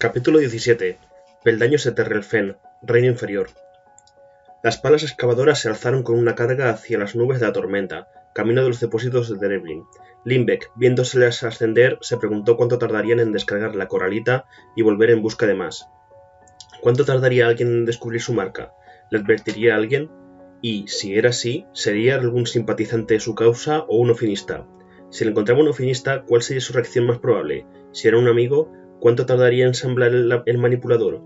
Capítulo 17. Peldaños de Terrelfen, Reino Inferior. Las palas excavadoras se alzaron con una carga hacia las nubes de la tormenta, camino de los depósitos de Drevlin. Lindbeck, viéndoselas ascender, se preguntó cuánto tardarían en descargar la coralita y volver en busca de más. ¿Cuánto tardaría alguien en descubrir su marca? ¿Le advertiría a alguien? Y, si era así, ¿sería algún simpatizante de su causa o un ofinista? Si le encontraba un ofinista, ¿cuál sería su reacción más probable? Si era un amigo, ¿cuánto tardaría en ensamblar el manipulador?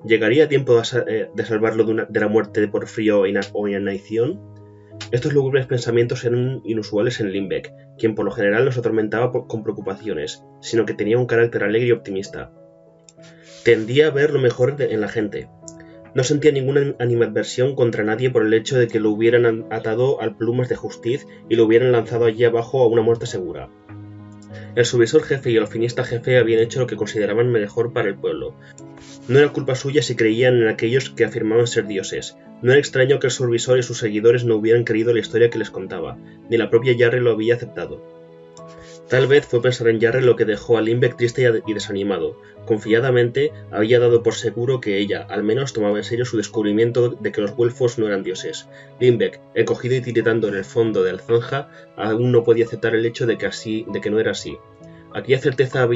¿Llegaría a tiempo de salvarlo de la muerte por frío o inanición? Estos lúgubres pensamientos eran inusuales en Lindbeck, quien por lo general no se atormentaba con preocupaciones, sino que tenía un carácter alegre y optimista. Tendía a ver lo mejor en la gente. No sentía ninguna animadversión contra nadie por el hecho de que lo hubieran atado al plumas de Justiz y lo hubieran lanzado allí abajo a una muerte segura. El supervisor jefe y el ofinista jefe habían hecho lo que consideraban mejor para el pueblo. No era culpa suya si creían en aquellos que afirmaban ser dioses. No era extraño que el supervisor y sus seguidores no hubieran creído la historia que les contaba, ni la propia Jarre lo había aceptado. Tal vez fue pensar en Jarre lo que dejó a Lindbeck triste y desanimado. Confiadamente había dado por seguro que ella, al menos, tomaba en serio su descubrimiento de que los güelfos no eran dioses. Lindbeck, encogido y tiritando en el fondo de la zanja, aún no podía aceptar el hecho de que no era así. Aquella certeza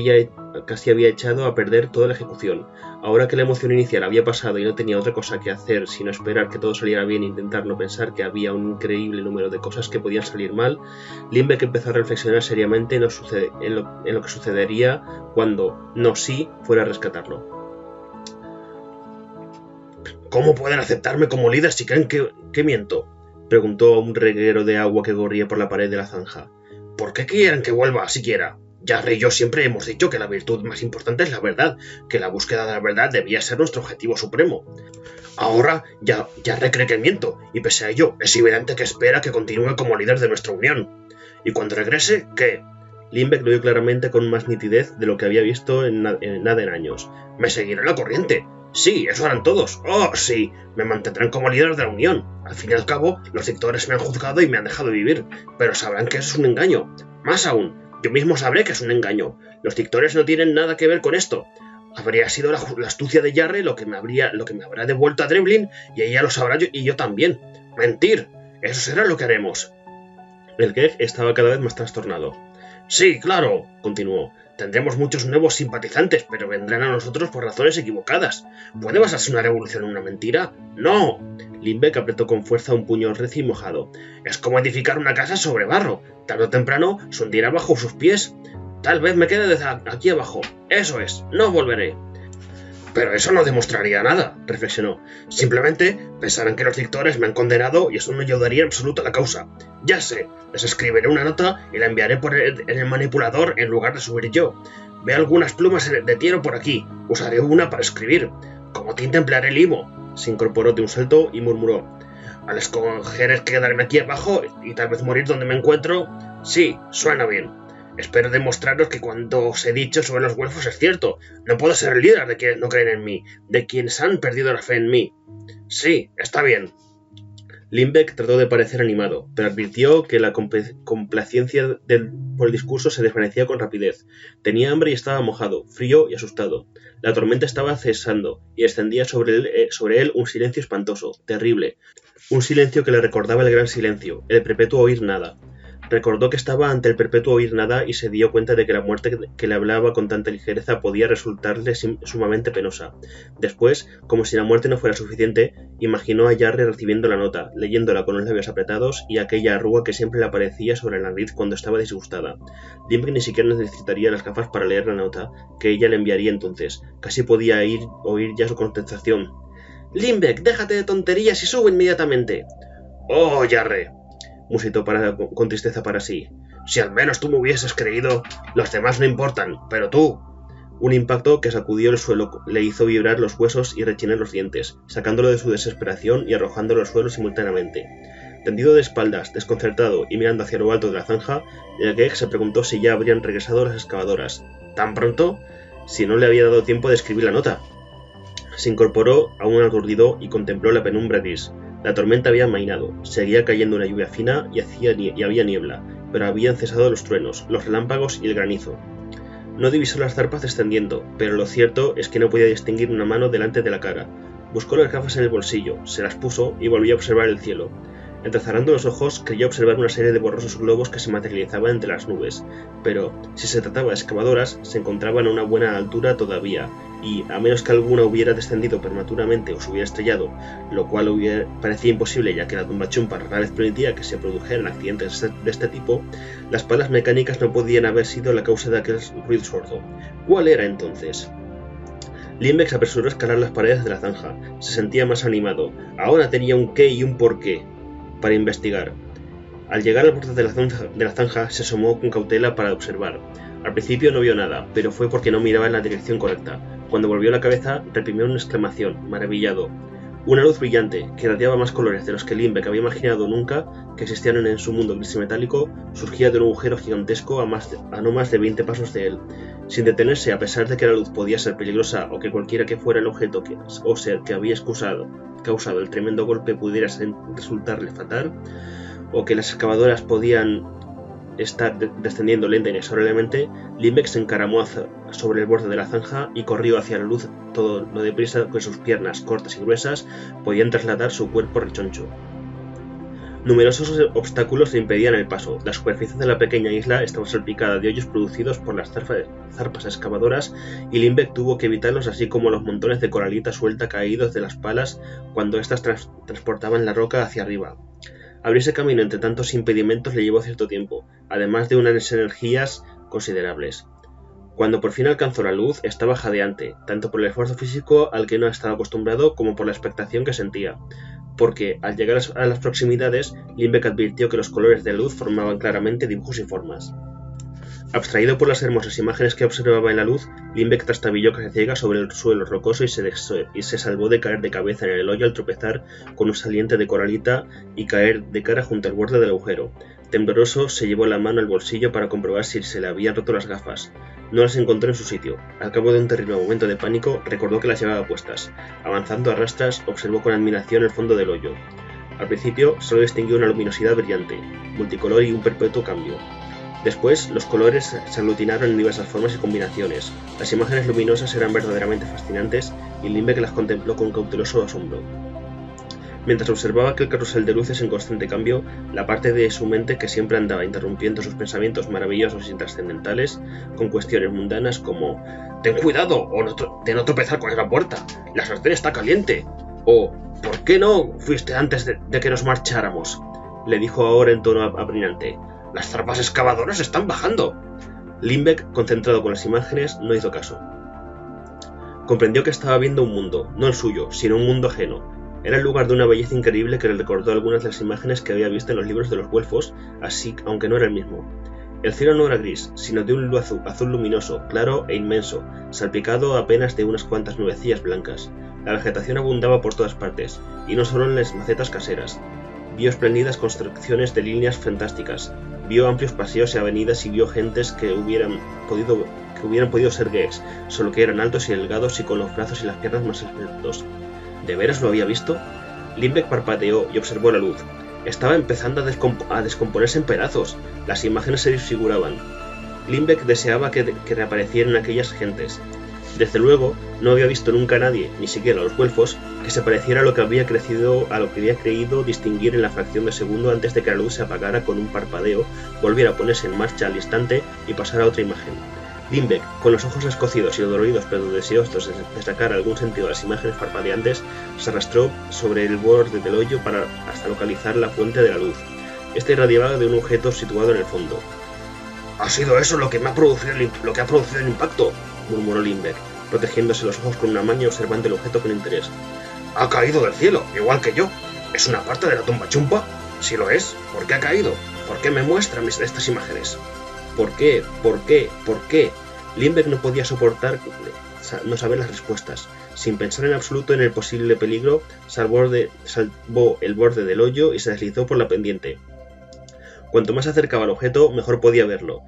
casi había echado a perder toda la ejecución. Ahora que la emoción inicial había pasado y no tenía otra cosa que hacer sino esperar que todo saliera bien e intentar no pensar que había un increíble número de cosas que podían salir mal, Lindbeck empezó a reflexionar seriamente en lo que sucedería cuando, no si, fuera a rescatarlo. ¿Cómo pueden aceptarme como líder si creen que miento?, preguntó a un reguero de agua que corría por la pared de la zanja. ¿Por qué quieren que vuelva siquiera? Jarre y yo siempre hemos dicho que la virtud más importante es la verdad, que la búsqueda de la verdad debía ser nuestro objetivo supremo. Ahora Jarre cree que miento, y pese a ello, es evidente que espera que continúe como líder de nuestra unión. ¿Y cuando regrese, qué? Lindbeck lo vio claramente con más nitidez de lo que había visto en nada en años. Me seguirá la corriente. Sí, eso harán todos. Oh, sí, me mantendrán como líder de la unión. Al fin y al cabo, los dictadores me han juzgado y me han dejado vivir, pero sabrán que eso es un engaño. Más aún, yo mismo sabré que es un engaño. Los dictadores no tienen nada que ver con esto. Habría sido la astucia de Jarre lo que me habrá devuelto a Drevlin, y ella lo sabrá y yo también. ¡Mentir! Eso será lo que haremos. El Geg estaba cada vez más trastornado. Sí, claro, continuó. Tendremos muchos nuevos simpatizantes, pero vendrán a nosotros por razones equivocadas. ¿Puede basarse una revolución en una mentira? ¡No! Lindbeck apretó con fuerza un puño recio y mojado. Es como edificar una casa sobre barro. Tarde o temprano se hundirá bajo sus pies. Tal vez me quede desde aquí abajo. Eso es, no volveré. Pero eso no demostraría nada, reflexionó. Simplemente pensarán que los dictadores me han condenado y eso no ayudaría en absoluto a la causa. Ya sé, les escribiré una nota y la enviaré en el manipulador en lugar de subir yo. Ve algunas plumas de tiro por aquí. Usaré una para escribir. Como tinta emplearé el limo. Se incorporó de un salto y murmuró. Al escoger quedarme aquí abajo y tal vez morir donde me encuentro. Sí, suena bien. Espero demostraros que cuando os he dicho sobre los güelfos es cierto. No puedo ser el líder de quienes no creen en mí, de quienes han perdido la fe en mí. Sí, está bien. Lindbeck trató de parecer animado, pero advirtió que la complacencia por el discurso se desvanecía con rapidez. Tenía hambre y estaba mojado, frío y asustado. La tormenta estaba cesando y extendía sobre él un silencio espantoso, terrible. Un silencio que le recordaba el gran silencio, el perpetuo oír nada. Recordó que estaba ante el perpetuo oír nada y se dio cuenta de que la muerte que le hablaba con tanta ligereza podía resultarle sumamente penosa. Después, como si la muerte no fuera suficiente, imaginó a Jarre recibiendo la nota, leyéndola con los labios apretados y aquella arruga que siempre le aparecía sobre la nariz cuando estaba disgustada. Lindbeck ni siquiera necesitaría las gafas para leer la nota, que ella le enviaría entonces. Casi podía oír ya su contestación. «Lindbeck, déjate de tonterías y sube inmediatamente». «Oh, Jarre», musitó con tristeza para sí. Si al menos tú me hubieses creído, los demás no importan, pero tú. Un impacto que sacudió el suelo le hizo vibrar los huesos y rechinar los dientes, sacándolo de su desesperación y arrojándolo al suelo simultáneamente. Tendido de espaldas, desconcertado y mirando hacia lo alto de la zanja, el Geg se preguntó si ya habrían regresado las excavadoras. ¿Tan pronto? Si no le había dado tiempo de escribir la nota. Se incorporó aún aturdido y contempló la penumbra gris. La tormenta había amainado, seguía cayendo una lluvia fina y había niebla, pero habían cesado los truenos, los relámpagos y el granizo. No divisó las zarpas descendiendo, pero lo cierto es que no podía distinguir una mano delante de la cara. Buscó las gafas en el bolsillo, se las puso y volvió a observar el cielo. Entrecerrando los ojos, creyó observar una serie de borrosos globos que se materializaban entre las nubes, pero si se trataba de excavadoras, se encontraban a una buena altura todavía, y, a menos que alguna hubiera descendido prematuramente o se hubiera estrellado, lo cual parecía imposible ya que la tumbachumpa rara vez permitía que se produjeran accidentes de este tipo, las palas mecánicas no podían haber sido la causa de aquel ruido sordo. ¿Cuál era entonces? Limbeck se apresuró a escalar las paredes de la zanja. Se sentía más animado. Ahora tenía un qué y un por qué para investigar. Al llegar al borde de la zanja, se asomó con cautela para observar. Al principio no vio nada, pero fue porque no miraba en la dirección correcta. Cuando volvió la cabeza, reprimió una exclamación, maravillado. Una luz brillante, que irradiaba más colores de los que Limbeck había imaginado nunca que existieran en su mundo gris y metálico, surgía de un agujero gigantesco a no más de 20 pasos de él. Sin detenerse, a pesar de que la luz podía ser peligrosa o que cualquiera que fuera el objeto o ser que había causado el tremendo golpe pudiera resultarle fatal, o que las excavadoras podían estar descendiendo lenta e inexorablemente, Limbeck se encaramó sobre el borde de la zanja y corrió hacia la luz todo lo deprisa que sus piernas cortas y gruesas podían trasladar su cuerpo rechoncho. Numerosos obstáculos le impedían el paso. La superficie de la pequeña isla estaba salpicada de hoyos producidos por las zarpas excavadoras y Limbeck tuvo que evitarlos, así como los montones de coralita suelta caídos de las palas cuando éstas transportaban la roca hacia arriba. Abrirse camino entre tantos impedimentos le llevó cierto tiempo, además de unas energías considerables. Cuando por fin alcanzó la luz, estaba jadeante, tanto por el esfuerzo físico al que no estaba acostumbrado como por la expectación que sentía, porque, al llegar a las proximidades, Limbeck advirtió que los colores de la luz formaban claramente dibujos y formas. Abstraído por las hermosas imágenes que observaba en la luz, Limbeck trastabilló casi ciega sobre el suelo rocoso y se salvó de caer de cabeza en el hoyo al tropezar con un saliente de coralita y caer de cara junto al borde del agujero. Tembloroso, se llevó la mano al bolsillo para comprobar si se le habían roto las gafas. No las encontró en su sitio. Al cabo de un terrible momento de pánico, recordó que las llevaba puestas. Avanzando a rastras, observó con admiración el fondo del hoyo. Al principio, solo distinguió una luminosidad brillante, multicolor y un perpetuo cambio. Después, los colores se aglutinaron en diversas formas y combinaciones. Las imágenes luminosas eran verdaderamente fascinantes y Limbeck las contempló con cauteloso asombro. Mientras observaba aquel carrusel de luces en constante cambio, la parte de su mente que siempre andaba interrumpiendo sus pensamientos maravillosos y trascendentales con cuestiones mundanas como «¡Ten cuidado de no tropezar con esa puerta! ¡La sartén está caliente!» o «¿Por qué no fuiste antes de que nos marcháramos?», le dijo ahora en tono apremiante. «¡Las zarpas excavadoras están bajando!». Limbeck, concentrado con las imágenes, no hizo caso. Comprendió que estaba viendo un mundo, no el suyo, sino un mundo ajeno. Era el lugar de una belleza increíble que le recordó algunas de las imágenes que había visto en los libros de los güelfos, así aunque no era el mismo. El cielo no era gris, sino de un azul luminoso, claro e inmenso, salpicado apenas de unas cuantas nubecillas blancas. La vegetación abundaba por todas partes, y no solo en las macetas caseras. Vio espléndidas construcciones de líneas fantásticas, vio amplios paseos y avenidas y vio gentes que hubieran podido ser geeks, solo que eran altos y delgados y con los brazos y las piernas más esbeltos. ¿De veras lo había visto? Limbeck parpadeó y observó la luz. Estaba empezando a descomponerse en pedazos. Las imágenes se desfiguraban. Limbeck deseaba que reaparecieran aquellas gentes. Desde luego, no había visto nunca a nadie, ni siquiera a los güelfos, que se pareciera a lo que había creído distinguir en la fracción de segundo antes de que la luz se apagara con un parpadeo, volviera a ponerse en marcha al instante y pasara a otra imagen. Limbeck, con los ojos escocidos y doloridos pero deseosos de sacar algún sentido a las imágenes parpadeantes, se arrastró sobre el borde del hoyo hasta localizar la fuente de la luz. Este irradiaba de un objeto situado en el fondo. «¿Ha sido eso lo que ha producido el impacto?», murmuró Limbeck, protegiéndose los ojos con una mano y observando el objeto con interés. «Ha caído del cielo, igual que yo. ¿Es una parte de la tumbachumpa? Si lo es, ¿por qué ha caído? ¿Por qué me muestran estas imágenes?» ¿Por qué? ¿Por qué? ¿Por qué? Limbeck no podía soportar no saber las respuestas. Sin pensar en absoluto en el posible peligro, salvó el borde del hoyo y se deslizó por la pendiente. Cuanto más se acercaba al objeto, mejor podía verlo.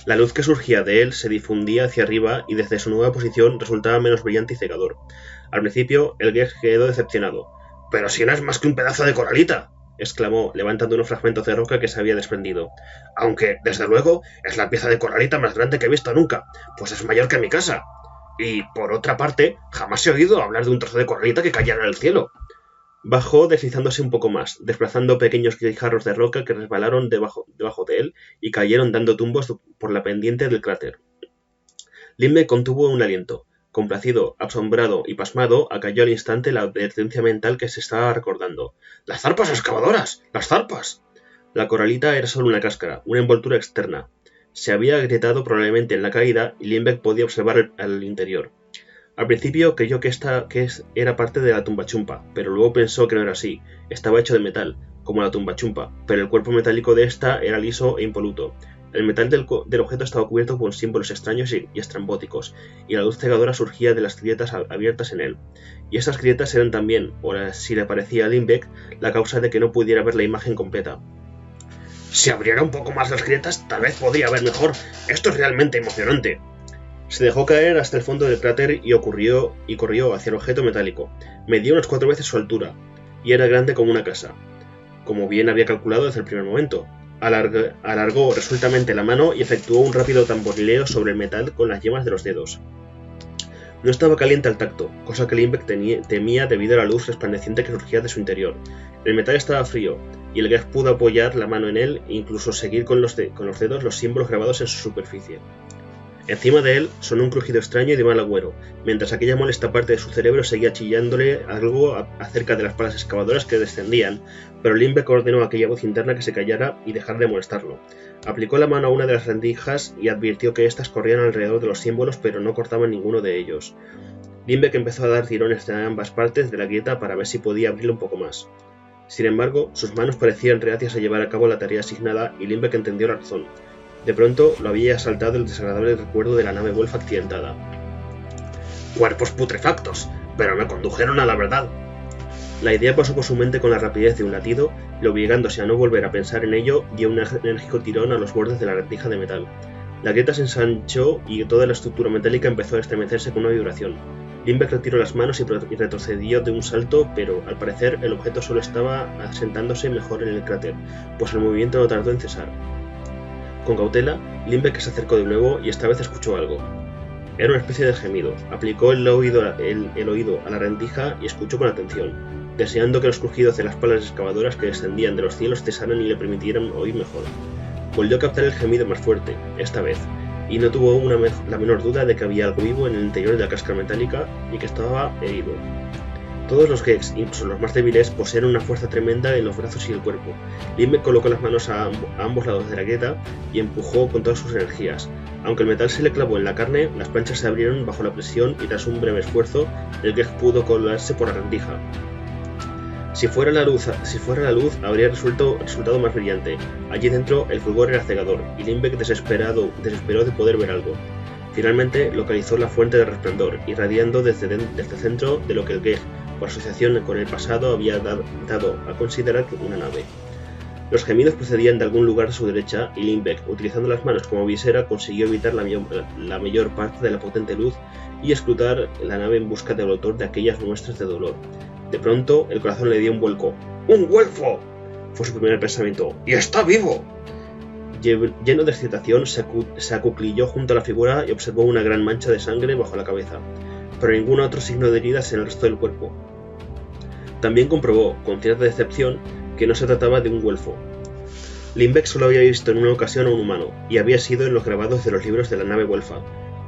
La luz que surgía de él se difundía hacia arriba y desde su nueva posición resultaba menos brillante y cegador. Al principio, el geek quedó decepcionado. «¡Pero si no es más que un pedazo de coralita!», exclamó, levantando unos fragmentos de roca que se había desprendido. Aunque, desde luego, es la pieza de coralita más grande que he visto nunca, pues es mayor que mi casa. Y, por otra parte, jamás he oído hablar de un trozo de coralita que cayera del cielo. Bajó deslizándose un poco más, desplazando pequeños guijarros de roca que resbalaron debajo de él y cayeron dando tumbos por la pendiente del cráter. Lindbergh contuvo un aliento. Complacido, asombrado y pasmado, acalló al instante la advertencia mental que se estaba recordando. ¡Las zarpas excavadoras! ¡Las zarpas! La coralita era solo una cáscara, una envoltura externa. Se había agrietado probablemente en la caída y Lindbergh podía observar al interior. Al principio creyó que era parte de la tumbachumpa, pero luego pensó que no era así. Estaba hecho de metal, como la tumbachumpa, pero el cuerpo metálico de esta era liso e impoluto. El metal del objeto estaba cubierto con símbolos extraños y estrambóticos, y la luz cegadora surgía de las grietas abiertas en él. Y estas grietas eran también, o si le parecía a Lindbergh, la causa de que no pudiera ver la imagen completa. Si abriera un poco más las grietas, tal vez podría ver mejor. Esto es realmente emocionante. Se dejó caer hasta el fondo del cráter y corrió hacia el objeto metálico. Medía unas 4 veces su altura, y era grande como una casa, como bien había calculado desde el primer momento. Alargó resueltamente la mano y efectuó un rápido tamborileo sobre el metal con las yemas de los dedos. No estaba caliente al tacto, cosa que Lindbergh temía debido a la luz resplandeciente que surgía de su interior. El metal estaba frío, y el Geg pudo apoyar la mano en él e incluso seguir con los dedos los símbolos grabados en su superficie. Encima de él sonó un crujido extraño y de mal agüero, mientras aquella molesta parte de su cerebro seguía chillándole algo acerca de las palas excavadoras que descendían, pero Lindbergh ordenó a aquella voz interna que se callara y dejara de molestarlo. Aplicó la mano a una de las rendijas y advirtió que éstas corrían alrededor de los símbolos, pero no cortaban ninguno de ellos. Lindbergh empezó a dar tirones de ambas partes de la grieta para ver si podía abrirlo un poco más. Sin embargo, sus manos parecían reacias a llevar a cabo la tarea asignada y Lindbergh entendió la razón. De pronto lo había asaltado el desagradable recuerdo de la nave Wolf accidentada. ¡Cuerpos putrefactos! Pero me condujeron a la verdad. La idea pasó por su mente con la rapidez de un latido y, obligándose a no volver a pensar en ello, dio un enérgico tirón a los bordes de la rendija de metal. La grieta se ensanchó y toda la estructura metálica empezó a estremecerse con una vibración. Lindbergh retiró las manos y retrocedió de un salto, pero al parecer el objeto solo estaba asentándose mejor en el cráter, pues el movimiento no tardó en cesar. Con cautela, Lindbergh se acercó de nuevo y esta vez escuchó algo. Era una especie de gemido. Aplicó el oído a la rendija y escuchó con atención, deseando que los crujidos de las palas excavadoras que descendían de los cielos cesaran y le permitieran oír mejor. Volvió a captar el gemido más fuerte, esta vez, y no tuvo la menor duda de que había algo vivo en el interior de la cáscara metálica y que estaba herido. Todos los Gegs, incluso los más débiles, poseen una fuerza tremenda en los brazos y el cuerpo. Lindbergh colocó las manos a ambos lados de la grieta y empujó con todas sus energías. Aunque el metal se le clavó en la carne, las planchas se abrieron bajo la presión y tras un breve esfuerzo, el Geg pudo colarse por la rendija. Si fuera la luz, habría resultado más brillante. Allí dentro el fulgor era cegador y Lindbergh desesperó de poder ver algo. Finalmente localizó la fuente de resplandor, irradiando desde el centro de lo que el Geg, por asociación con el pasado, había dado a considerar una nave. Los gemidos procedían de algún lugar a su derecha y Lindbergh, utilizando las manos como visera, consiguió evitar la mayor parte de la potente luz y escrutar la nave en busca del autor de aquellas muestras de dolor. De pronto, el corazón le dio un vuelco. ¡Un Guelfo! Fue su primer pensamiento. ¡Y está vivo! Lleno de excitación, se acuclilló junto a la figura y observó una gran mancha de sangre bajo la cabeza, pero ningún otro signo de heridas en el resto del cuerpo. También comprobó, con cierta decepción, que no se trataba de un Guelfo. Lindbergh solo había visto en una ocasión a un humano, y había sido en los grabados de los libros de la nave Wolfa.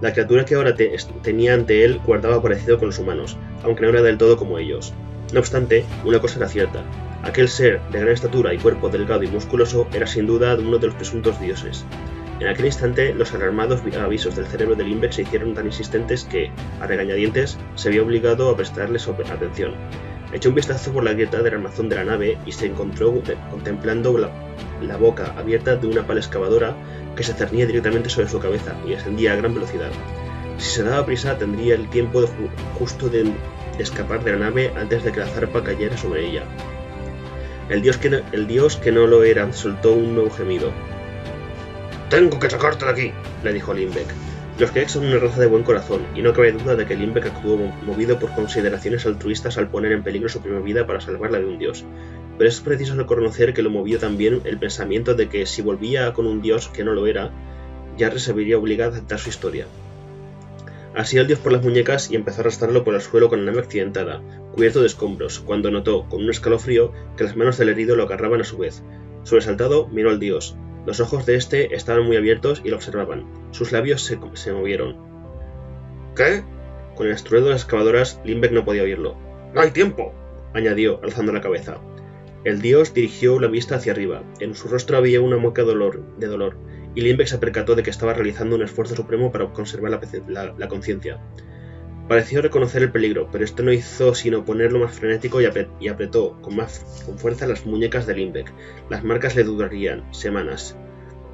La criatura que ahora tenía ante él guardaba parecido con los humanos, aunque no era del todo como ellos. No obstante, una cosa era cierta. Aquel ser de gran estatura y cuerpo delgado y musculoso era sin duda uno de los presuntos dioses. En aquel instante, los alarmados avisos del cerebro de Lindbergh se hicieron tan insistentes que, a regañadientes, se vio obligado a prestarles atención. Echó un vistazo por la grieta del armazón de la nave y se encontró contemplando la boca abierta de una pala excavadora que se cernía directamente sobre su cabeza y ascendía a gran velocidad. Si se daba prisa, tendría el tiempo justo de escapar de la nave antes de que la zarpa cayera sobre ella. El dios que no lo era soltó un nuevo gemido. «¡Tengo que sacarte de aquí!», le dijo Lindbergh. Los Gegs son una raza de buen corazón, y no cabe duda de que Lindbergh actuó movido por consideraciones altruistas al poner en peligro su propia vida para salvar la de un dios. pero es preciso reconocer que lo movió también el pensamiento de que si volvía con un dios que no lo era, Jarre se vería obligado a aceptar su historia. Asió al dios por las muñecas y empezó a arrastrarlo por el suelo con la nave accidentada, cubierto de escombros, cuando notó, con un escalofrío, que las manos del herido lo agarraban a su vez. Sobresaltado, miró al dios. Los ojos de este estaban muy abiertos y lo observaban. Sus labios se movieron. ¿Qué? Con el estruendo de las excavadoras, Lindbergh no podía oírlo. ¡No hay tiempo!, añadió, alzando la cabeza. El dios dirigió la vista hacia arriba. En su rostro había una mueca de dolor, y Lindbergh se percató de que estaba realizando un esfuerzo supremo para conservar la conciencia. Pareció reconocer el peligro, pero esto no hizo sino ponerlo más frenético y apretó con fuerza las muñecas de Lindbergh. Las marcas le durarían semanas.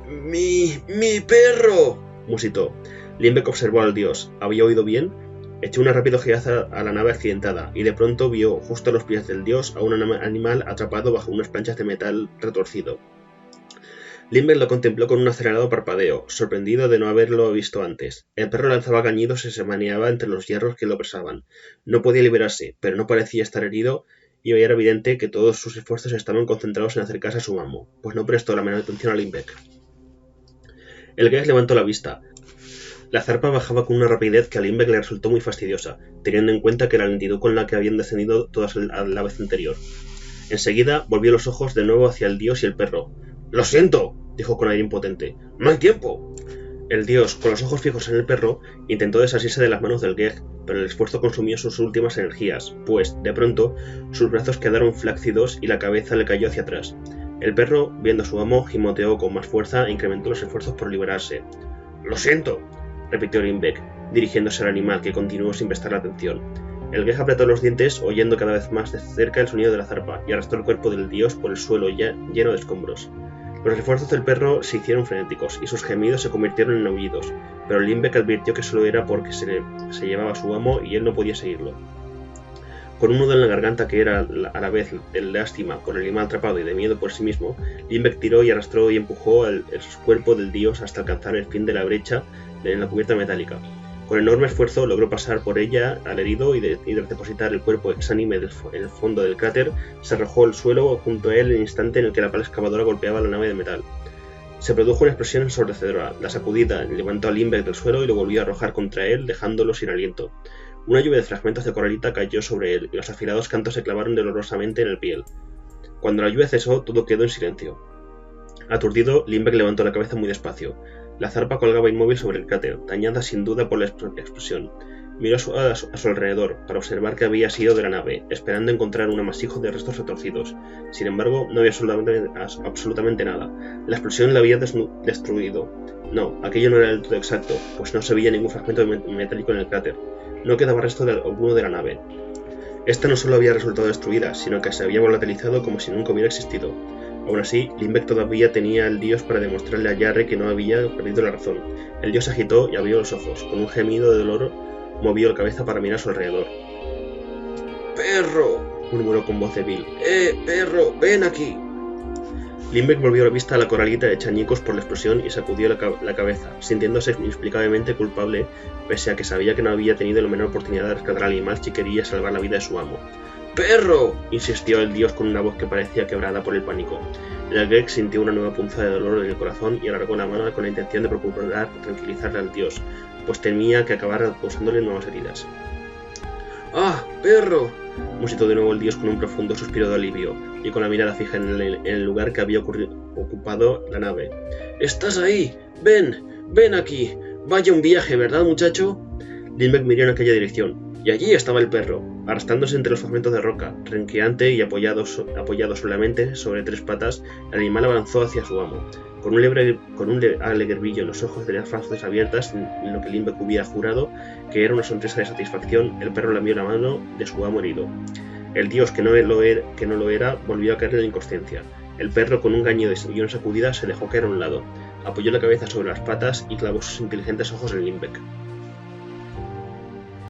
¡Mi perro!, musitó. Lindbergh observó al dios. ¿Había oído bien? Echó una rápida ojeada a la nave accidentada, y de pronto vio justo a los pies del dios a un animal atrapado bajo unas planchas de metal retorcido. Lindbergh lo contempló con un acelerado parpadeo, sorprendido de no haberlo visto antes. El perro lanzaba gañidos y se maneaba entre los hierros que lo presaban. No podía liberarse, pero no parecía estar herido, y era evidente que todos sus esfuerzos estaban concentrados en acercarse a su amo, pues no prestó la menor atención a Lindbergh. El Gex levantó la vista. La zarpa bajaba con una rapidez que a Lindbergh le resultó muy fastidiosa, teniendo en cuenta que la lentitud con la que habían descendido todas a la vez anterior. Enseguida volvió los ojos de nuevo hacia el dios y el perro. «¡Lo siento!», dijo con aire impotente. «¡No hay tiempo!». El dios, con los ojos fijos en el perro, intentó desasirse de las manos del Geg, pero el esfuerzo consumió sus últimas energías, pues, de pronto, sus brazos quedaron flácidos y la cabeza le cayó hacia atrás. El perro, viendo a su amo, gimoteó con más fuerza e incrementó los esfuerzos por liberarse. «¡Lo siento!», repitió Lindbergh, dirigiéndose al animal, que continuó sin prestarle atención. El Geg apretó los dientes, oyendo cada vez más de cerca el sonido de la zarpa, y arrastró el cuerpo del dios por el suelo ya lleno de escombros. Los esfuerzos del perro se hicieron frenéticos, y sus gemidos se convirtieron en aullidos, pero Lindbergh advirtió que solo era porque se llevaba a su amo y él no podía seguirlo. Con un nudo en la garganta que era a la vez de lástima por el animal atrapado y de miedo por sí mismo, Lindbergh tiró y arrastró y empujó el cuerpo del dios hasta alcanzar el fin de la brecha en la cubierta metálica. Con enorme esfuerzo logró pasar por ella al herido y de depositar el cuerpo exánime en el fondo del cráter, se arrojó al suelo junto a él en el instante en el que la pala excavadora golpeaba la nave de metal. Se produjo una explosión ensordecedora. La sacudida levantó a Lindbergh del suelo y lo volvió a arrojar contra él, dejándolo sin aliento. Una lluvia de fragmentos de coralita cayó sobre él y los afilados cantos se clavaron dolorosamente en el piel. Cuando la lluvia cesó, todo quedó en silencio. Aturdido, Lindbergh levantó la cabeza muy despacio. La zarpa colgaba inmóvil sobre el cráter, dañada sin duda por la explosión. Miró a su alrededor, para observar qué había sido de la nave, esperando encontrar un amasijo de restos retorcidos. Sin embargo, no había absolutamente nada. La explosión la había destruido. No, aquello no era del todo exacto, pues no se veía ningún fragmento metálico en el cráter. No quedaba resto alguno de la nave. Esta no solo había resultado destruida, sino que se había volatilizado como si nunca hubiera existido. Aún así, Lindbergh todavía tenía al dios para demostrarle a Jarre que no había perdido la razón. El dios se agitó y abrió los ojos. Con un gemido de dolor, movió la cabeza para mirar a su alrededor. «¡Perro!», murmuró con voz débil. Perro, ven aquí». Lindbergh volvió la vista a la coralita hecha añicos por la explosión y sacudió la cabeza, sintiéndose inexplicablemente culpable, pese a que sabía que no había tenido la menor oportunidad de rescatar al animal si quería salvar la vida de su amo. «¡Perro!», insistió el dios con una voz que parecía quebrada por el pánico. El Geg sintió una nueva punzada de dolor en el corazón y alargó la mano con la intención de procurar tranquilizarle al dios, pues temía que acabara causándole nuevas heridas. «¡Ah, perro!», musitó de nuevo el dios con un profundo suspiro de alivio y con la mirada fija en el lugar que había ocupado la nave. «¡Estás ahí! ¡Ven aquí! Vaya un viaje, ¿verdad, muchacho?». Lindbergh miró en aquella dirección, y allí estaba el perro, arrastrándose entre los fragmentos de roca, renqueante y apoyado solamente sobre tres patas. El animal avanzó hacia su amo. Con un alegre brillo en los ojos de las fauces abiertas, en lo que Lindbergh hubiera jurado que era una sonrisa de satisfacción, el perro lamió la mano de su amo herido. El dios, que no lo era, volvió a caer en la inconsciencia. El perro, con un gañido y una sacudida, se dejó caer a un lado, apoyó la cabeza sobre las patas y clavó sus inteligentes ojos en Lindbergh.